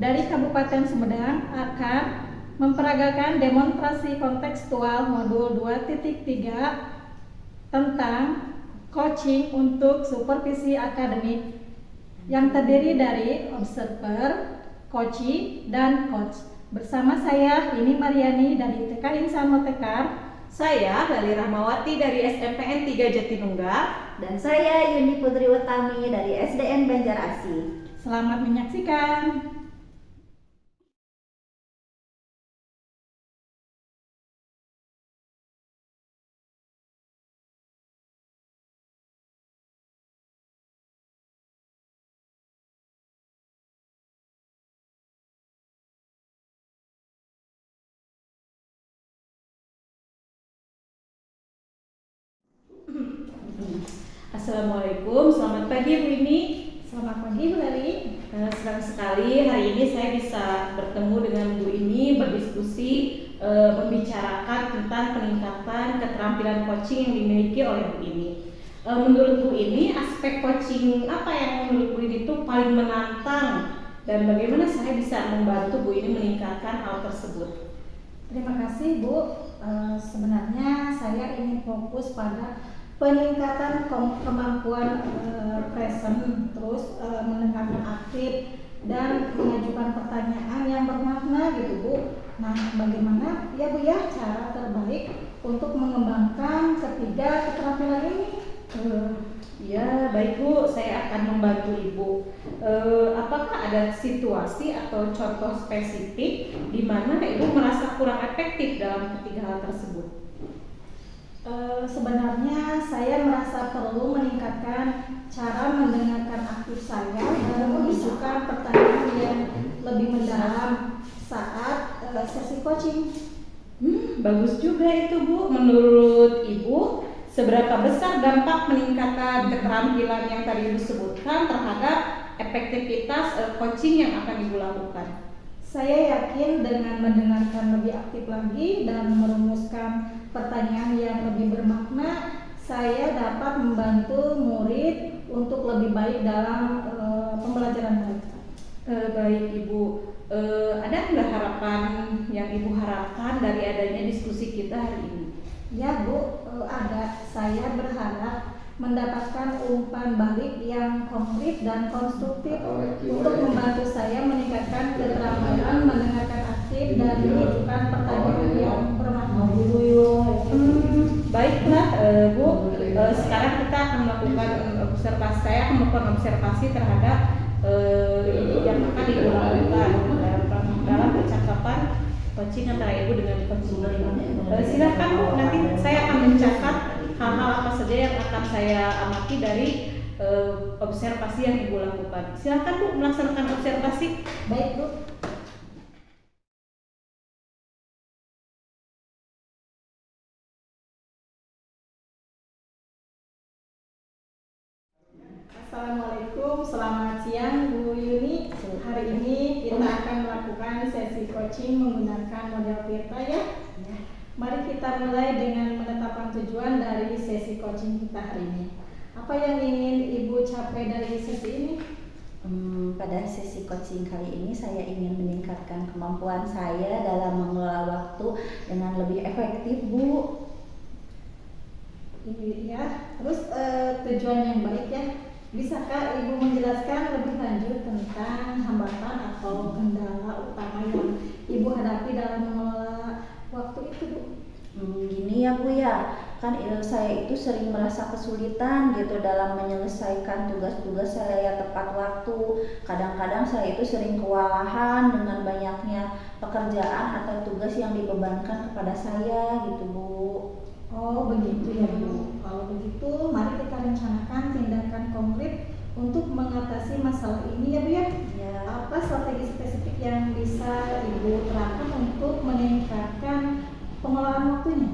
dari Kabupaten Sumedang akan memperagakan demonstrasi kontekstual modul 2.3 tentang coaching untuk supervisi akademik yang terdiri dari observer, coachee, dan coach. Bersama saya ini Mariani dari TK Insan Motekar. Saya Lali Rahmawati dari SMPN 3 Jatinunggal. Dan saya Yuni Putri Utami dari SDN Banjarasi. Selamat menyaksikan. Assalamualaikum, selamat pagi Bu Ini. Selamat pagi Bu Lali. Senang sekali hari ini saya bisa bertemu dengan Bu Ini berdiskusi membicarakan tentang peningkatan keterampilan coaching yang dimiliki oleh Bu Ini. Menurut Bu Ini, aspek coaching apa yang menurut Bu Ini itu paling menantang dan bagaimana saya bisa membantu Bu Ini meningkatkan hal tersebut? Terima kasih Bu. Sebenarnya saya ingin fokus pada peningkatan kemampuan present, terus mendengarkan aktif dan mengajukan pertanyaan yang bermakna gitu Bu. Nah, bagaimana ya Bu ya cara terbaik untuk mengembangkan ketiga keterampilan ini? Ya baik Bu, saya akan membantu Ibu. Apakah ada situasi atau contoh spesifik di mana Ibu merasa kurang efektif dalam ketiga hal tersebut? Sebenarnya saya merasa perlu meningkatkan cara mendengarkan aktif saya dan mengajukan pertanyaan yang lebih mendalam saat sesi coaching. Bagus juga itu Bu. Menurut Ibu, seberapa besar dampak meningkatkan keterampilan yang tadi Ibu sebutkan terhadap efektivitas coaching yang akan Ibu lakukan? Saya yakin dengan mendengarkan lebih aktif lagi dan merumuskan pertanyaan yang lebih bermakna, saya dapat membantu murid untuk lebih baik dalam pembelajaran mereka. Baik Ibu, ada nggak harapan yang Ibu harapkan dari adanya diskusi kita hari ini? Ya Bu, ada. Saya berharap mendapatkan umpan balik yang konkret dan konstruktif untuk membantu saya meningkatkan keterampilan mendengarkan aktif dan mengajukan pertanyaan yang bermakna. Baiklah Bu, sekarang kita akan melakukan observasi. Saya akan melakukan observasi terhadap yang akan Ibu lakukan dalam percakapan coaching antara Ibu dengan coaching. Silakan Bu, nanti saya akan mencatat hal-hal apa saja yang akan saya amati dari observasi yang Ibu lakukan. Silakan Bu melaksanakan observasi. Baik Bu. Assalamualaikum, selamat siang Bu Yuni. Hari ini kita akan melakukan sesi coaching menggunakan model Tirta ya. Mari kita mulai dengan menetapkan tujuan dari sesi coaching kita hari ini. Apa yang ingin Ibu capai dari sesi ini? Pada sesi coaching kali ini saya ingin meningkatkan kemampuan saya dalam mengelola waktu dengan lebih efektif Bu. Ya, terus tujuan yang baik ya. Bisakah Ibu menjelaskan lebih lanjut tentang hambatan atau kendala utama yang Ibu hadapi dalam mengelola waktu itu Bu? Gini ya Bu ya, kan saya itu sering merasa kesulitan gitu dalam menyelesaikan tugas-tugas saya tepat waktu. Kadang-kadang saya itu sering kewalahan dengan banyaknya pekerjaan atau tugas yang dibebankan kepada saya gitu Bu. Oh begitu ya Bu. Kalau begitu mari kita rencanakan tindakan konkret untuk mengatasi masalah ini ya Bu ya. Ya. Apa strategi spesifik yang bisa Ibu terapkan untuk meningkatkan pengelolaan waktunya?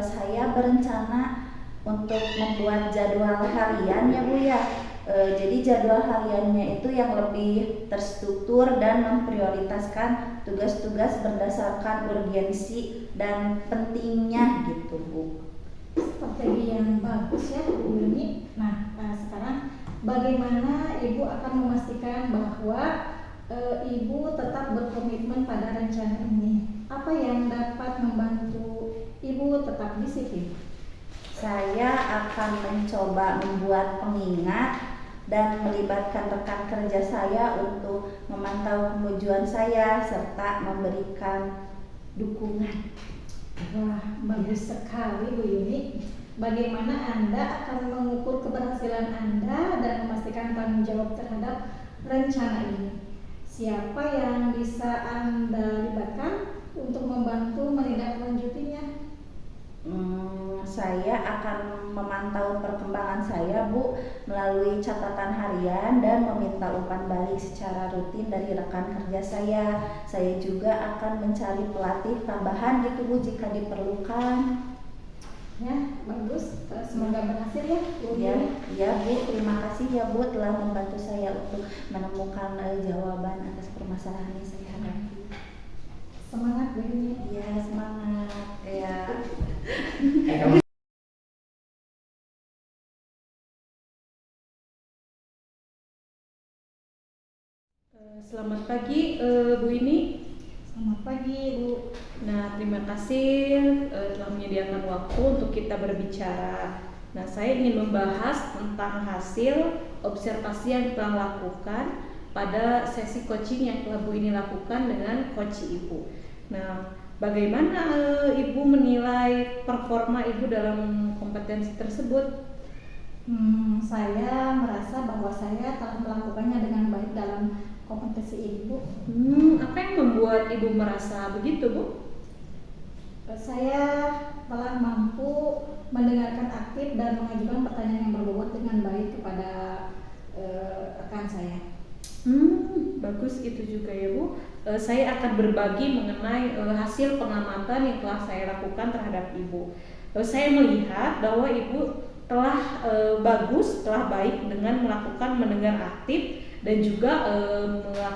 Saya berencana untuk membuat jadwal harian ya Bu ya. Jadi jadwal hariannya itu yang lebih terstruktur dan memprioritaskan tugas-tugas berdasarkan urgensi dan pentingnya gitu Bu. Strategi yang bagus ya Bu Yuni. Nah, sekarang bagaimana Ibu akan memastikan bahwa Ibu tetap berkomitmen pada rencana ini? Apa yang dapat membantu Ibu tetap disiplin? Saya akan mencoba membuat pengingat dan melibatkan rekan kerja saya untuk memantau kemajuan saya serta memberikan dukungan. Wah, bagus sekali Bu Yuni. Bagaimana Anda akan mengukur keberhasilan Anda dan memastikan tanggung jawab terhadap rencana ini? Siapa yang bisa Anda libatkan untuk membantu menindaklanjutinya? Saya akan memantau perkembangan saya, Bu, melalui catatan harian dan meminta umpan balik secara rutin dari rekan kerja saya. Saya juga akan mencari pelatih tambahan gitu, Bu, jika diperlukan. Ya, bagus. Semoga berhasil ya, Bu. Ya, Bu. Terima kasih ya, Bu, telah membantu saya untuk menemukan jawaban atas permasalahan yang saya hadapi. Semangat, Bu Yuni. Ya, semangat. Ya. Selamat pagi Bu Ini. Selamat pagi, Bu. Nah, terima kasih telah menyediakan waktu untuk kita berbicara. Nah, saya ingin membahas tentang hasil observasi yang telah lakukan pada sesi coaching yang telah Bu Ini lakukan dengan coach Ibu. Nah, bagaimana Ibu menilai performa Ibu dalam kompetensi tersebut? Saya merasa bahwa saya telah melakukannya dengan baik dalam kompetensi Ibu. Apa yang membuat Ibu merasa begitu, Bu? Saya telah mampu mendengarkan aktif dan mengajukan pertanyaan yang berbobot dengan baik kepada rekan saya. Bagus itu juga ya, Bu. Saya akan berbagi mengenai hasil pengamatan yang telah saya lakukan terhadap Ibu. Saya melihat bahwa Ibu telah telah baik dengan melakukan mendengar aktif dan juga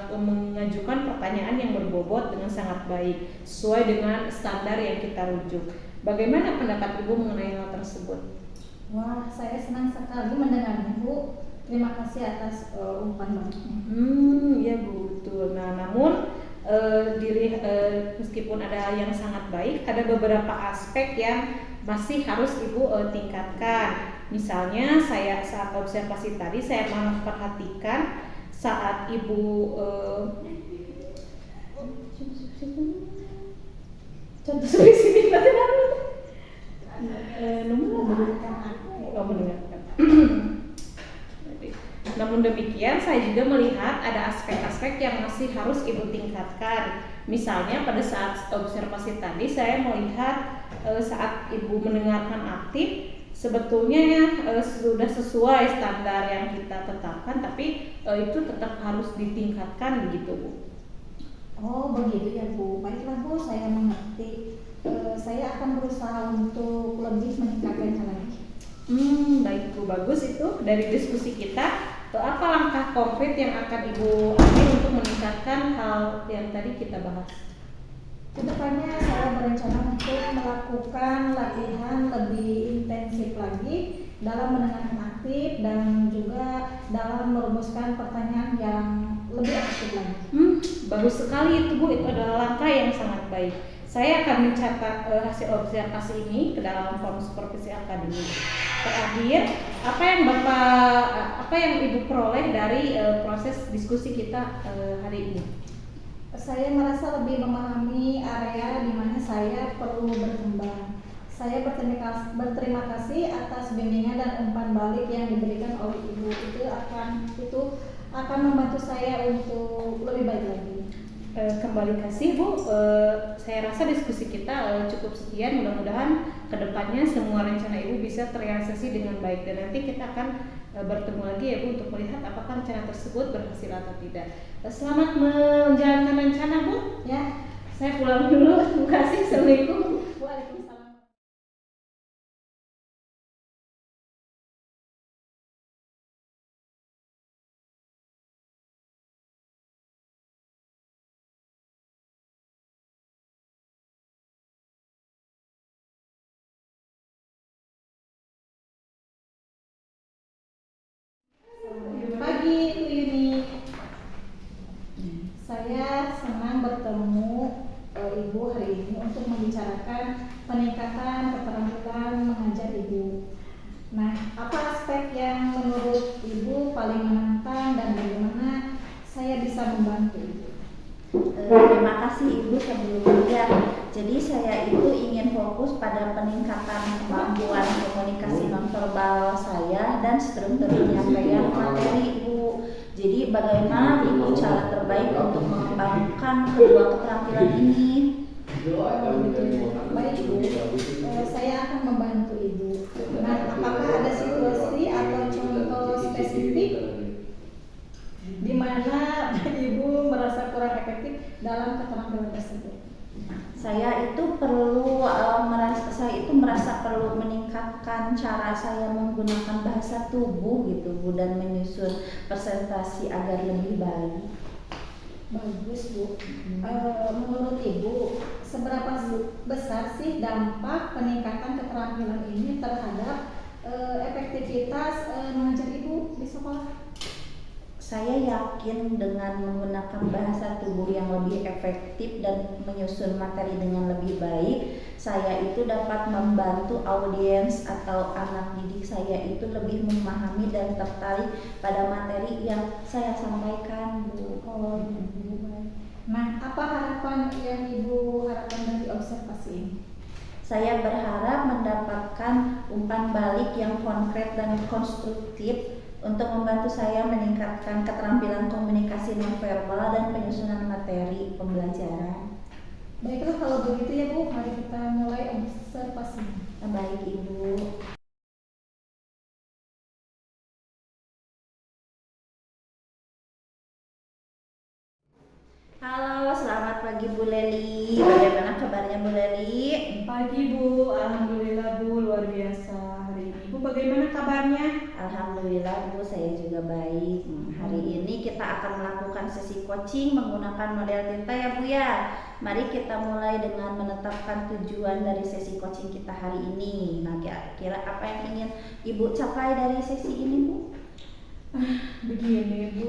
mengajukan pertanyaan yang berbobot dengan sangat baik sesuai dengan standar yang kita rujuk. Bagaimana pendapat Ibu mengenai hal tersebut? Wah, saya senang sekali mendengarnya, Bu. Terima kasih atas umpan baliknya. Ya, Bu, betul. Nah, namun meskipun ada yang sangat baik, ada beberapa aspek yang masih harus Ibu tingkatkan. Misalnya saat observasi tadi saya memperhatikan saat Ibu contoh spesifik mendengarkan. Namun demikian, saya juga melihat ada aspek-aspek yang masih harus Ibu tingkatkan. Misalnya pada saat observasi tadi saya melihat saat Ibu mendengarkan aktif, sebetulnya sudah sesuai standar yang kita tetapkan, tapi itu tetap harus ditingkatkan begitu, Bu. Oh, begitu ya, Bu. Baiklah, Bu, saya mengerti. Saya akan berusaha untuk lebih meningkatkan lagi. Baik, Bu, bagus itu dari diskusi kita. Apa langkah konkret yang akan Ibu ambil untuk meningkatkan hal yang tadi kita bahas? Kedepannya saya berencana untuk melakukan latihan lebih intensif lagi dalam mendengarkan aktif dan juga dalam merumuskan pertanyaan yang lebih aktif lagi. Bagus sekali itu, Bu. Itu adalah langkah yang sangat baik. Saya akan mencatat hasil observasi ini ke dalam form supervisi akademik. Terakhir, apa yang Ibu peroleh dari proses diskusi kita hari ini? Saya merasa lebih memahami area di mana saya perlu berkembang. Saya berterima kasih atas bimbingan dan umpan balik yang diberikan oleh Ibu. Itu akan membantu saya untuk lebih baik lagi. Kembali kasih, Bu. Saya rasa diskusi kita cukup sekian. Mudah-mudahan kedepannya semua rencana Ibu bisa terrealisasi dengan baik, dan nanti kita akan bertemu lagi ya, Bu, untuk melihat apakah rencana tersebut berhasil atau tidak. Selamat menjalankan rencana, Bu. Ya, saya pulang dulu. Terima kasih. Assalamualaikum. Waalaikumsalam. untuk membicarakan peningkatan keterampilan mengajar Ibu. Nah, apa aspek yang menurut Ibu paling menantang dan bagaimana saya bisa membantu Ibu? Terima kasih Ibu sebelumnya. Jadi saya itu ingin fokus pada peningkatan kemampuan komunikasi nonverbal saya dan struktur penyampaian materi Ibu. Jadi bagaimana Ibu cara terbaik untuk mengembangkan kedua keterampilan ini? Baik Ibu, saya akan membantu Ibu. Nah, apakah ada situasi atau contoh spesifik di mana Ibu merasa kurang efektif dalam keterampilan tersebut? Saya itu merasa perlu meningkatkan cara saya menggunakan bahasa tubuh gitu Bu, dan menyusun presentasi agar lebih baik. Bagus Bu. Menurut Ibu, seberapa besar sih dampak peningkatan keterampilan ini terhadap efektivitas mengajar Ibu di sekolah? Saya yakin dengan menggunakan bahasa tubuh yang lebih efektif dan menyusun materi dengan lebih baik, saya itu dapat membantu audiens atau anak didik saya itu lebih memahami dan tertarik pada materi yang saya sampaikan Bu. Oh, Ibu baik. Nah, apa harapan yang Ibu harapkan dari observasi ini? Saya berharap mendapatkan umpan balik yang konkret dan konstruktif untuk membantu saya meningkatkan keterampilan komunikasi nonverbal dan penyusunan materi pembelajaran. Baiklah, kalau begitu ya Bu, mari kita mulai observasi. Baik Ibu. Halo, selamat pagi Bu Leli. Bagaimana kabarnya Bu Leli? Pagi Bu, alhamdulillah Bu, luar biasa hari ini. Bu, bagaimana kabarnya? Alhamdulillah Bu, saya juga baik. Hari ini kita akan melakukan sesi coaching menggunakan model Tirta ya Bu ya. Mari kita mulai dengan menetapkan tujuan dari sesi coaching kita hari ini. Nah, kira-kira apa yang ingin Ibu capai dari sesi ini Bu? Begini Bu,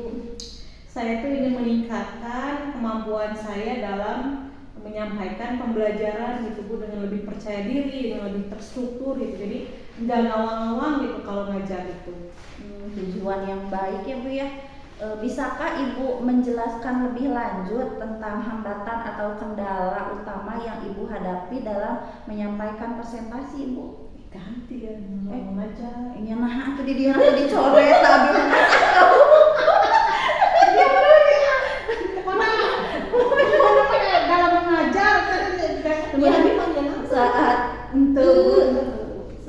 saya tuh ingin meningkatkan kemampuan saya dalam menyampaikan pembelajaran gitu Bu, dengan lebih percaya diri, dengan lebih terstruktur gitu. Jadi nggak ngawang-ngawang gitu kalau ngajar itu. Tujuan yang baik ya Bu ya. Bisakah Ibu menjelaskan lebih lanjut tentang hambatan atau kendala utama yang Ibu hadapi dalam menyampaikan presentasi Ibu? Ganti ya, mau ngajar. Ini nah itu dia dicoret tapi Dalam mengajar saat itu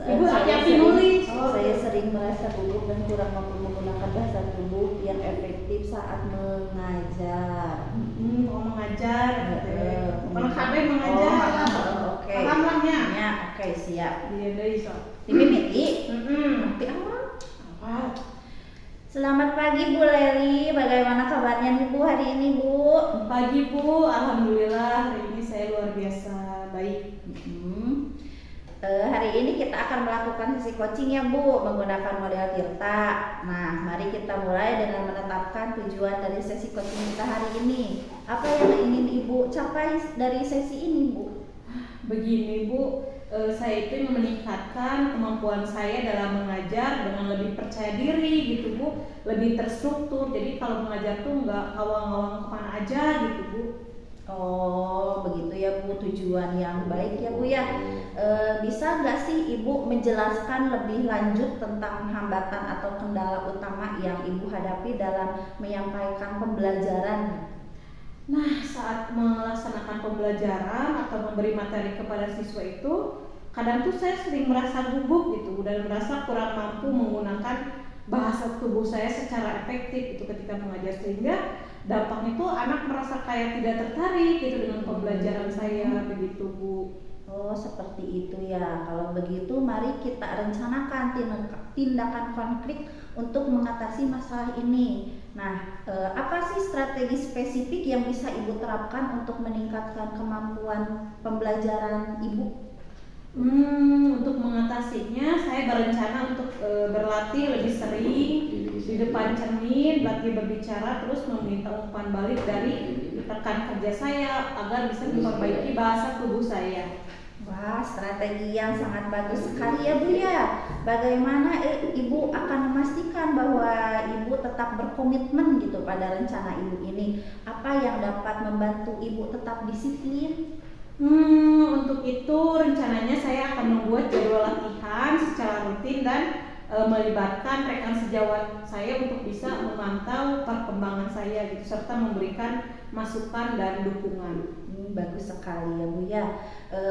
Ibu hati-hati nulis. Saya sering merasa gugup dan kurang mampu menggunakan bahasa tubuh yang efektif saat mengajar. Mau mengajar, bukan KB Oh, mengajar. oke. Paham lah ya? Ya, oke, siap. Iya deh so. Dimimiti. Tapi awal. Apa? Selamat pagi Bu Leli, bagaimana kabarnya nih Bu hari ini Bu? Pagi Bu, alhamdulillah hari ini saya luar biasa baik. Hari ini kita akan melakukan sesi coaching ya Bu, menggunakan model Tirta. Nah, mari kita mulai dengan menetapkan tujuan dari sesi coaching kita hari ini. Apa yang ingin Ibu capai dari sesi ini Bu? Begini Bu, saya itu ingin meningkatkan kemampuan saya dalam mengajar dengan lebih percaya diri gitu Bu, lebih terstruktur. Jadi kalau mengajar tuh nggak awang-awang kemana aja gitu Bu. Oh, begitu ya Bu, tujuan yang baik ya Bu ya. Bisa nggak sih Ibu menjelaskan lebih lanjut tentang hambatan atau kendala utama yang Ibu hadapi dalam menyampaikan pembelajaran? Nah, saat melaksanakan pembelajaran atau memberi materi kepada siswa itu, kadang tuh saya sering merasa gugup gitu dan merasa kurang mampu menggunakan bahasa tubuh saya secara efektif itu ketika mengajar, sehingga dampaknya itu anak merasa kayak tidak tertarik gitu dengan pembelajaran saya begitu Bu. Oh, seperti itu ya. Kalau begitu mari kita rencanakan tindakan konkret untuk mengatasi masalah ini. Nah, apa sih strategi spesifik yang bisa Ibu terapkan untuk meningkatkan kemampuan pembelajaran Ibu? Untuk mengatasinya saya berencana untuk berlatih lebih sering di depan cermin, berlatih berbicara, terus meminta umpan balik dari rekan kerja saya agar bisa memperbaiki bahasa tubuh saya. Wah, strategi yang sangat bagus sekali ya Bu ya. Bagaimana Ibu akan memastikan bahwa Ibu tetap berkomitmen gitu pada rencana Ibu ini? Apa yang dapat membantu Ibu tetap disiplin? Untuk itu rencananya saya akan membuat jadwal latihan secara rutin dan melibatkan rekan sejawat saya untuk bisa memantau perkembangan saya gitu, serta memberikan masukan dan dukungan. Bagus sekali ya Bu ya.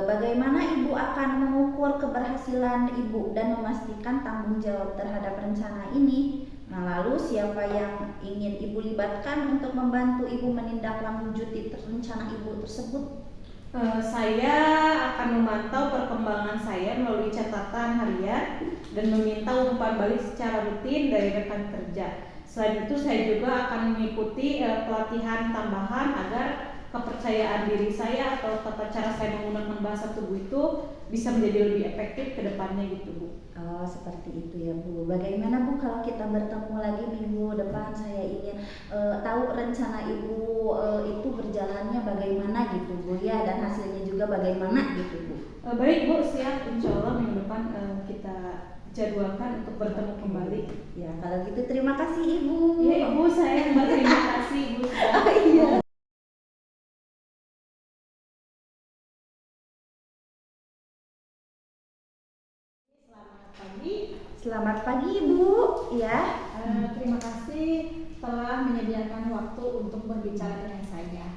Bagaimana Ibu akan mengukur keberhasilan Ibu dan memastikan tanggung jawab terhadap rencana ini? Nah, lalu siapa yang ingin Ibu libatkan untuk membantu Ibu menindaklanjuti rencana Ibu tersebut? Saya akan memantau perkembangan saya melalui catatan harian dan meminta umpan balik secara rutin dari rekan kerja. Selain itu, saya juga akan mengikuti pelatihan tambahan agar kepercayaan diri saya atau tata cara saya menggunakan bahasa tubuh itu bisa menjadi lebih efektif ke depannya gitu Bu. Oh, seperti itu ya Bu. Bagaimana Bu kalau kita bertemu lagi minggu depan? Saya ingin tahu rencana Ibu itu berjalannya bagaimana gitu Bu ya, dan hasilnya juga bagaimana gitu Bu. Baik Bu, siap. Insya Allah minggu depan kita jadwalkan untuk bertemu kembali. Ya, kalau gitu terima kasih Ibu. Ya Ibu, saya berterima kasih Ibu. Iya. Selamat pagi Ibu, ya. Terima kasih telah menyediakan waktu untuk berbicara dengan saya.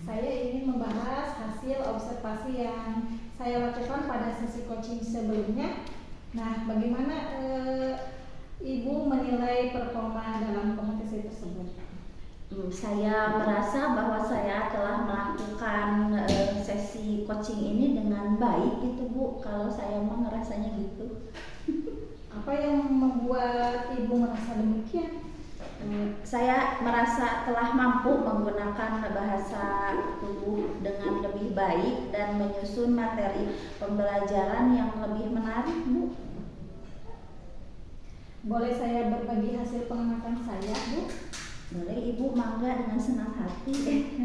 Saya ingin membahas hasil observasi yang saya lakukan pada sesi coaching sebelumnya. Nah, bagaimana Ibu menilai performa dalam kompetisi tersebut? Saya merasa bahwa saya telah melakukan sesi coaching ini dengan baik gitu Bu. Kalau saya mah ngerasanya gitu. Apa yang membuat Ibu merasa demikian? Saya merasa telah mampu menggunakan bahasa tubuh dengan lebih baik dan menyusun materi pembelajaran yang lebih menarik Bu. Boleh saya berbagi hasil pengamatan saya Bu? Boleh Ibu, mangga dengan senang hati.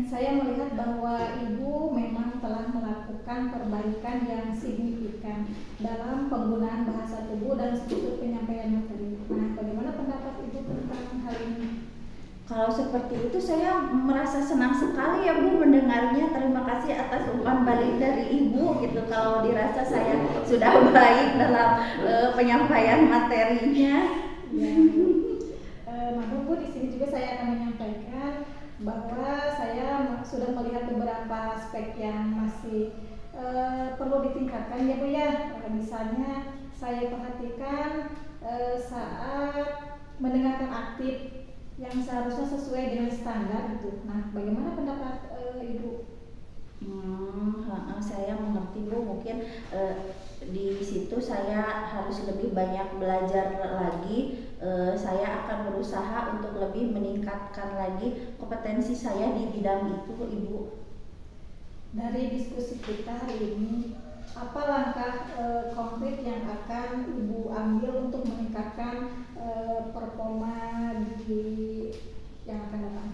Saya melihat bahwa Ibu memang telah melakukan perbaikan yang signifikan dalam penggunaan bahasa tubuh dan struktur penyampaian materi. Nah, bagaimana pendapat Ibu tentang hal ini? Kalau seperti itu saya merasa senang sekali ya Bu mendengarnya. Terima kasih atas umpan balik dari Ibu gitu. Kalau dirasa saya sudah baik dalam penyampaian materinya. Ya. Namun Bu, di sini juga saya akan menyampaikan bahwa saya sudah melihat beberapa aspek yang masih perlu ditingkatkan ya Bu ya. Misalnya saya perhatikan saat mendengarkan aktif yang seharusnya sesuai dengan standar gitu. Nah, bagaimana pendapat Ibu? Saya mengerti Bu, mungkin di situ saya harus lebih banyak belajar lagi. Saya akan berusaha untuk lebih meningkatkan lagi kompetensi saya di bidang itu Ibu. Dari diskusi kita hari ini, apa langkah konkret yang akan Ibu ambil untuk meningkatkan performa di yang akan datang?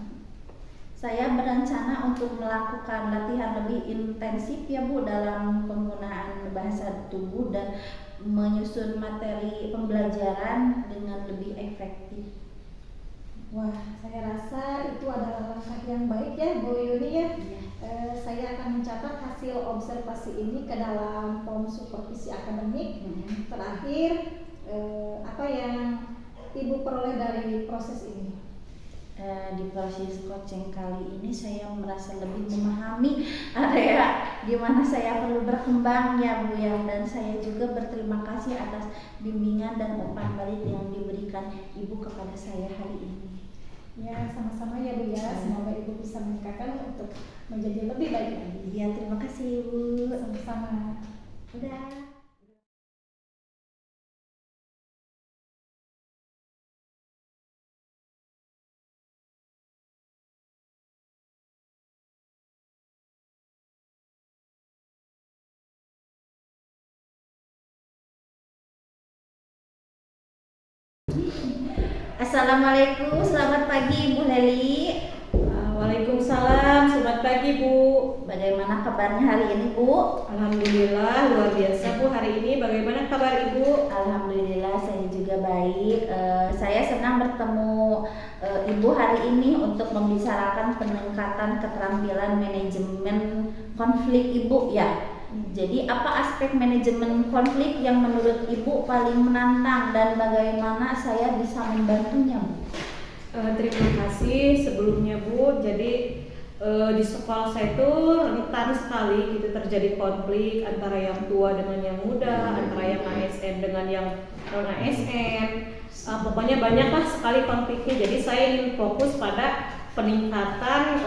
Saya berencana untuk melakukan latihan lebih intensif ya Bu dalam penggunaan bahasa tubuh dan menyusun materi pembelajaran dengan lebih efektif. Wah, saya rasa itu adalah langkah yang baik ya Bu Yuni ya. Saya akan mencatat hasil observasi ini ke dalam form supervisi akademik. Terakhir, apa yang Ibu peroleh dari proses ini? Di proses coaching kali ini saya merasa lebih memahami area di mana saya perlu berkembang ya Bu ya, dan saya juga berterima kasih atas bimbingan dan umpan balik yang diberikan Ibu kepada saya hari ini. Ya, sama-sama ya Bu ya. Semoga Ibu bisa meningkatkan untuk menjadi lebih baik lagi. Ya, terima kasih Ibu. Sama-sama. Udah. Assalamualaikum, selamat pagi Ibu Leli. Waalaikumsalam, selamat pagi Bu. Bagaimana kabarnya hari ini, Bu? Alhamdulillah, luar biasa Bu hari ini. Bagaimana kabar Ibu? Alhamdulillah saya juga baik. Saya senang bertemu Ibu hari ini untuk membicarakan peningkatan keterampilan manajemen konflik Ibu ya. Jadi apa aspek manajemen konflik yang menurut Ibu paling menantang dan bagaimana saya bisa membantunya, Bu? Terima kasih sebelumnya Bu. Jadi di sekolah saya itu rentan sekali gitu terjadi konflik antara yang tua dengan yang muda, antara yang ASN dengan yang non ASN. Pokoknya banyaklah sekali konfliknya. Jadi saya ingin fokus pada peningkatan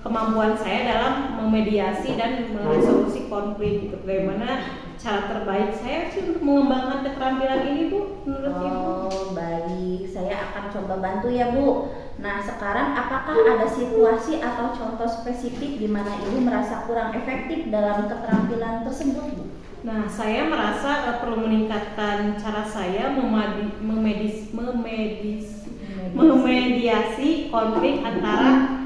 kemampuan saya dalam memediasi dan meresolusi konflik gitu. Bagaimana cara terbaik saya sih untuk mengembangkan keterampilan ini Bu menurut Ibu? Oh baik, saya akan coba bantu ya Bu. Nah sekarang apakah ada situasi atau contoh spesifik di mana Ibu merasa kurang efektif dalam keterampilan tersebut, Bu? Nah, saya merasa perlu meningkatkan cara saya memediasi konflik antara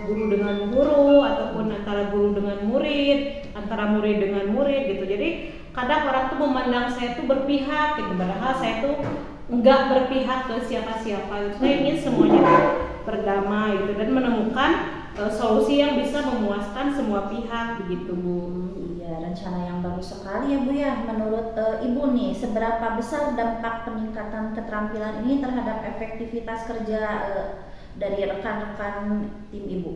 guru dengan guru ataupun antara guru dengan murid, antara murid dengan murid gitu. Jadi kadang orang tuh memandang saya tuh berpihak gitu, padahal saya tuh enggak berpihak ke siapa-siapa gitu. Saya ingin semuanya tuh berdamai gitu dan menemukan solusi yang bisa memuaskan semua pihak begitu Bu. Iya, rencana yang bagus sekali ya Bu ya. Menurut Ibu nih, seberapa besar dampak peningkatan keterampilan ini terhadap efektivitas kerja dari rekan-rekan tim Ibu?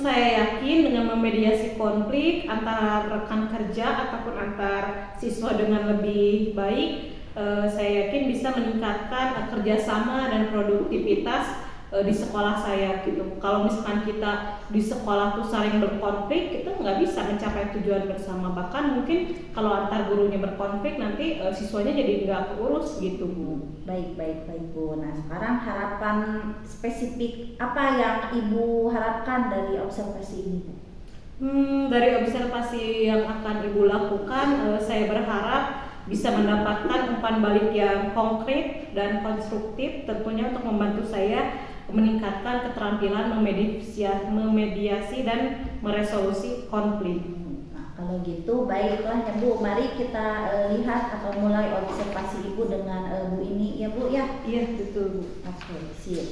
Saya yakin dengan memediasi konflik antara rekan kerja ataupun antar siswa dengan lebih baik, saya yakin bisa meningkatkan kerjasama dan produktivitas di sekolah saya gitu. Kalau misalkan kita di sekolah tuh saling berkonflik, kita nggak bisa mencapai tujuan bersama. Bahkan mungkin kalau antar gurunya berkonflik, nanti siswanya jadi nggak keurus gitu Bu. Baik Bu. Nah sekarang harapan spesifik apa yang Ibu harapkan dari observasi ini Bu? Dari observasi yang akan Ibu lakukan, saya berharap bisa mendapatkan umpan balik yang konkret dan konstruktif, tentunya untuk membantu saya meningkatkan keterampilan memediasi dan meresolusi konflik. Nah, kalau gitu baiklah ya Bu, mari kita lihat atau mulai observasi Ibu dengan Bu ini ya Bu ya. Iya betul Bu. Oke, sip.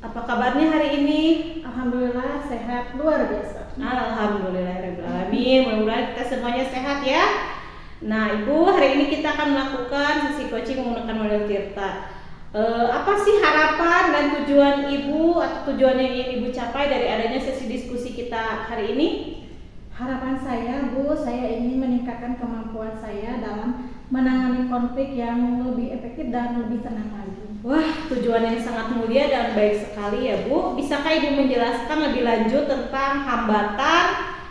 Apa kabarnya hari ini? Alhamdulillah sehat luar biasa. Alhamdulillahirrahmanirrahim. Mudah-mudahan kita semuanya sehat ya. Nah Ibu, hari ini kita akan melakukan sesi coaching menggunakan model Tirta. Apa sih harapan dan tujuan Ibu atau tujuan yang ingin Ibu capai dari adanya sesi diskusi kita hari ini? Harapan saya Bu, saya ingin meningkatkan kemampuan saya dalam menangani konflik yang lebih efektif dan lebih tenang lagi. Wah, tujuan yang sangat mulia dan baik sekali ya Bu. Bisakah Ibu menjelaskan lebih lanjut tentang hambatan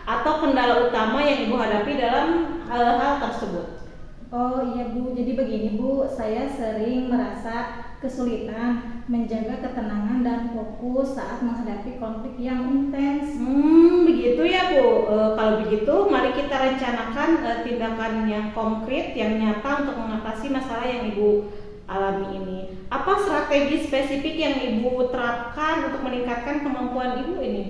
atau kendala utama yang Ibu hadapi dalam hal tersebut? Oh iya Bu, jadi begini Bu, saya sering merasa kesulitan menjaga ketenangan dan fokus saat menghadapi konflik yang intens. Begitu ya Bu. Kalau begitu, mari kita rencanakan tindakan yang konkret, yang nyata untuk mengatasi masalah yang Ibu alami ini. Apa strategi spesifik yang Ibu terapkan untuk meningkatkan kemampuan Ibu ini?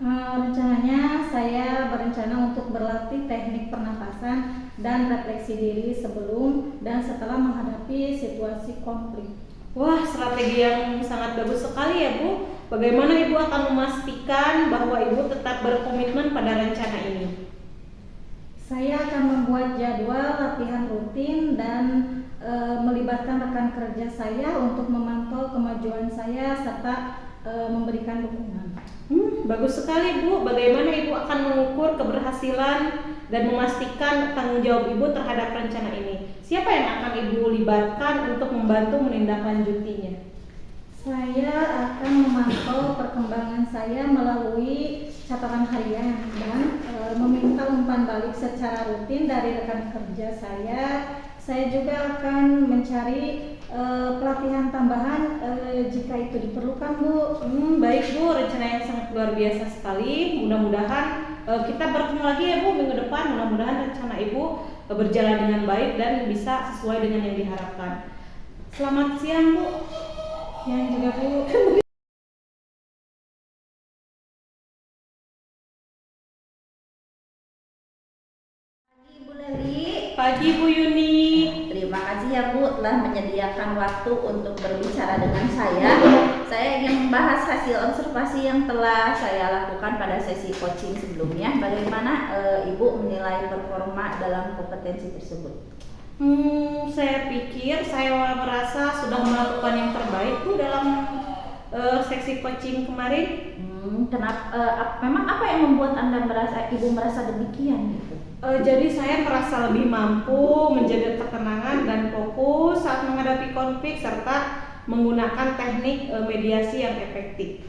Rencananya saya berencana untuk berlatih teknik pernapasan dan refleksi diri sebelum dan setelah menghadapi situasi konflik. Wah, strategi yang sangat bagus sekali ya Bu. Bagaimana Ibu akan memastikan bahwa Ibu tetap berkomitmen pada rencana ini? Saya akan membuat jadwal latihan rutin dan melibatkan rekan kerja saya untuk memantau kemajuan saya serta memberikan dukungan. Bagus sekali Bu. Bagaimana Ibu akan mengukur keberhasilan dan memastikan tanggung jawab Ibu terhadap rencana ini? Siapa yang akan Ibu libatkan untuk membantu menindaklanjutinya? Saya akan memantau perkembangan saya melalui catatan harian dan meminta umpan balik secara rutin dari rekan kerja saya. Saya juga akan mencari pelatihan tambahan jika itu diperlukan Bu. Baik Bu, rencana yang sangat luar biasa sekali. Mudah-mudahan kita bertemu lagi ya Bu minggu depan. Mudah-mudahan rencana Ibu berjalan dengan baik dan bisa sesuai dengan yang diharapkan. Selamat siang Bu. Yang juga Bu. Ibu Leli. Pagi Bu Yuni. Terima kasih ya Bu telah menyediakan waktu untuk berbicara dengan saya. Saya ingin membahas hasil observasi yang telah saya lakukan pada sesi coaching sebelumnya. Bagaimana Ibu menilai performa dalam kompetensi tersebut? Saya pikir saya merasa sudah melakukan yang terbaik Bu dalam seksi coaching kemarin. Memang apa yang membuat Ibu merasa demikian gitu? Jadi saya merasa lebih mampu menjaga ketenangan dan fokus saat menghadapi konflik serta menggunakan teknik mediasi yang efektif.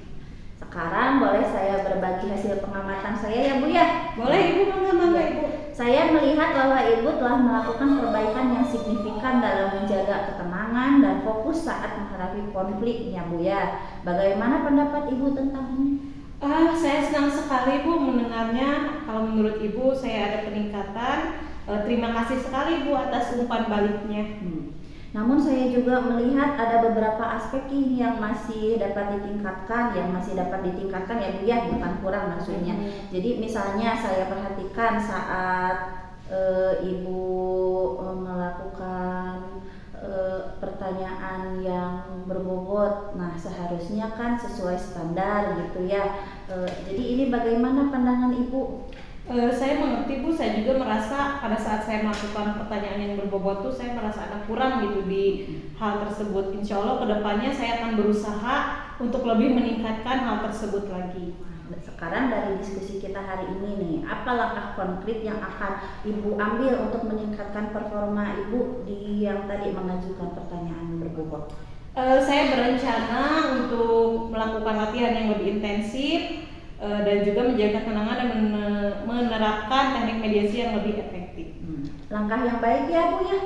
Sekarang boleh saya berbagi hasil pengamatan saya ya Bu ya? Boleh Ibu, bangga Ibu. Saya melihat bahwa Ibu telah melakukan perbaikan yang signifikan dalam menjaga ketenangan dan fokus saat menghadapi konflik ya Bu ya. Bagaimana pendapat Ibu tentang ini? Saya senang sekali Bu mendengarnya. Kalau menurut Ibu saya ada peningkatan. Terima kasih sekali Bu atas umpan baliknya. Namun saya juga melihat ada beberapa aspek yang masih dapat ditingkatkan, ya Bu ya, bukan kurang maksudnya. Jadi misalnya saya perhatikan saat Ibu melakukan pertanyaan yang berbobot, nah seharusnya kan sesuai standar gitu ya. Jadi ini bagaimana pandangan Ibu? Saya mengerti Bu, saya juga merasa pada saat saya melakukan pertanyaan yang berbobot tuh saya merasa ada kurang gitu di hal tersebut. Insya Allah kedepannya saya akan berusaha untuk lebih meningkatkan hal tersebut lagi. Sekarang dari diskusi kita hari ini nih, apa langkah konkret yang akan Ibu ambil untuk meningkatkan performa Ibu di yang tadi mengajukan pertanyaan berbobot? Saya berencana untuk melakukan latihan yang lebih intensif dan juga menjaga ketenangan dan menerapkan teknik mediasi yang lebih efektif. Langkah yang baik ya Bu ya.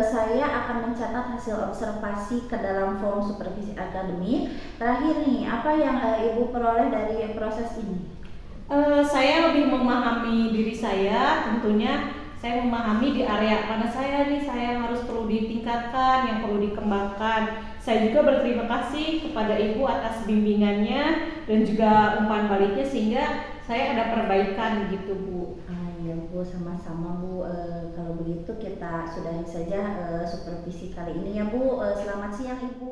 Saya akan mencatat hasil observasi ke dalam form supervisi akademik. Terakhir nih, apa yang Ibu peroleh dari proses ini? Saya lebih memahami diri saya, tentunya saya memahami di area mana saya harus perlu ditingkatkan, yang perlu dikembangkan. Saya juga berterima kasih kepada Ibu atas bimbingannya dan juga umpan baliknya sehingga saya ada perbaikan gitu Bu. Ya Bu, sama-sama Bu. Kalau begitu kita sudahi saja supervisi kali ini ya Bu. Selamat siang Ibu.